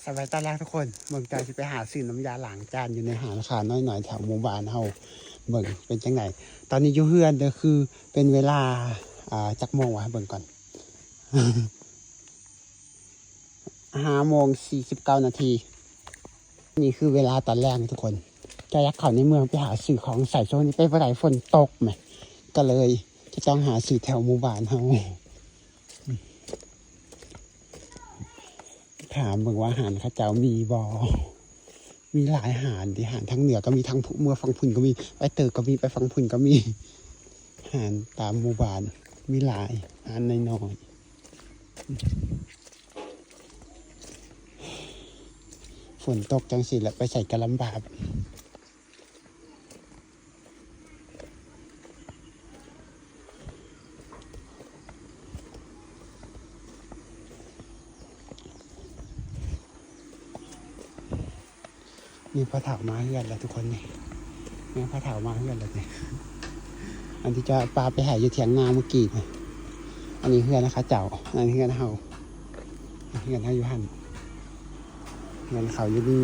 สบายตาแรกทุกคนเมืองใจจะไปหาซื้อน้ำยาล้างจานอยู่ในหาราคาน้อยๆแถวหมู่บ้านเฮาเบิ่งเป็นจังไหนตอนนี้อยู่เฮือนเด้อคือเป็นเวลาจักโมงวะเบิ่งก่อน5:49 นาทีนี่คือเวลาตอนแรกทุกคนจะยักเข้าในเมืองไปหาซื้อของใส่ช่วงนี้ไปบ่ได้ฝนตกไหมก็เลยจะต้องหาซื้อแถวหมู่บ้านเฮาถามเบิ่งว่าอาหารข้าเจ้ามีบ่มีหลายอาหารที่อาหารทั้งเหนือก็มีทั้งเมื่อฟังพุ่นก็มีไปเตอก็มีไปฟังพุ่นก็มีอาหารตามหมู่บ้านมีหลายอาหารน้อยๆฝนตกจังสิแล้วไปใส่กะลำบากนี่พระเถามาเฮือนแล้วทุกคนนี่พระเถามาเฮือนแล้วนี่อันที่จะปลาไปหาอยู่เถียงนาเมื่อกี้นี่อันนี้เฮือนนะคะเจ้าอันนี้เฮือนเฮาอยู่หั่นเฮือนเขาอยู่นี่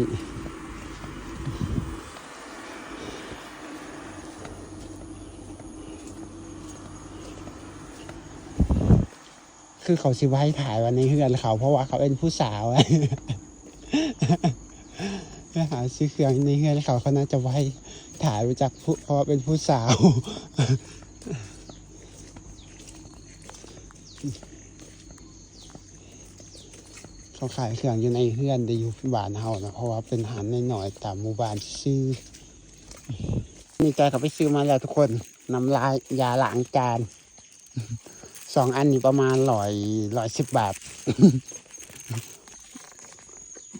คือเขาสิไว้ถ่ายวันในเฮือนเขาเพราะว่าเขาเป็นผู้สาวหาซื้อเครื่องในเฮือนเขาน่าจะไว้ถ่ายไปจากเพราะเป็นผู้สาวเขาขายเครื่องอยู่ในเฮือนได้อยู่บ้านเฮานะเพราะว่าเป็นอาหารน้อยๆตามหมู่บ้านซื้อนี่แกก็ไปซื้อมาแล้วทุกคนน้ำลายยาล้างจาน2 อันนี่ประมาณ110 บาท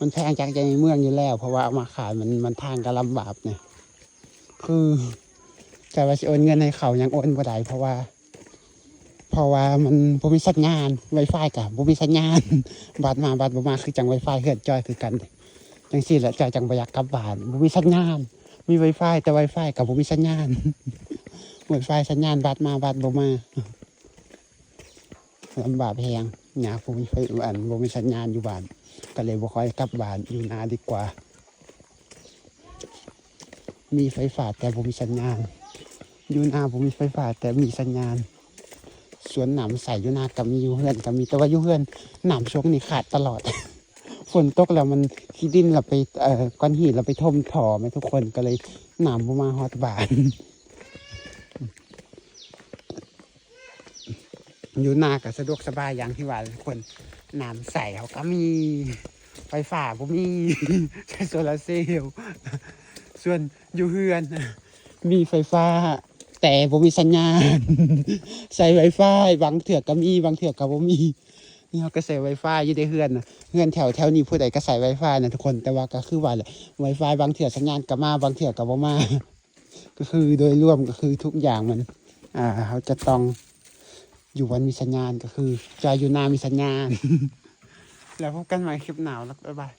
มันแพงจากในเมืองอยู่แล้วเพราะว่าเอามาขายมันทางก็ลำบากเนี่ยคือแต่ว่าจะโอนเงินให้เขายังโอนบ่ได้เพราะว่ามันบ่มีสัญญาณ Wi-Fi กับบ่มีสัญญาณบัดมาบัดบ่มาคือจัง Wi-Fi เฮือนจอยคือกันจังซี่แหละจอยจังบ่อยากกลับบ้านบ่มีสัญญาณมี Wi-Fi แต่ Wi-Fi กับบ่มีสัญญาณ Wi-Fi สัญญาณบัดมาบัดบ่มาลำบากแพงอยากบ่มีไฟบ่มีสัญญาณอยู่บ้านก็เลยบ่ค่อยกลับบ้านอยู่นาดีกว่ามีไฟฟ้าแต่บ่มีสัญญาณอยู่นาบ่มีไฟฟ้าแต่มีสัญญาณสวนหนามใส่อยู่นาก็มีอยู่เฮือนก็มีแต่ว่าอยู่เฮือนหนามช่วงนี้ขาดตลอด ฝนตกแล้วมันขี้ดินเราไปก้อนหินเราไปท่มถ่อไหมทุกคนก็เลยหนามบ่มาฮอดบ้านอยู่นาก็สะดวกสบายอย่างที่ว่าทุกคนน้ำใสเขาก็มีไฟฟ้าบ่มี ใช้โซลาร์เซลล์ส่วนอยู่เฮือนมีไฟฟ้าแต่บ่มีสัญญาณ ใช้ไวไฟบางเถื่อก็มีบางเถื่อก็บ่มีนี่เขาก็ใช้ไวไฟอยู่ในเฮือนนะเฮือนแถวนี้ผู้ใดก็ใช้ไวไฟนะทุกคนแต่ว่าก็คือว่าแหละไวไฟบางเถื่อสัญญาณก็มาบางเถื่อก็บ่มา ก็คือโดยรวมก็คือทุกอย่างมันเขาจะต้องอยู่วันมีสัญญาณก็คือจะอยู่นามีสัญญาณ แล้วพบกันใหม่คลิปหนาวแล้วบ๊ายบาย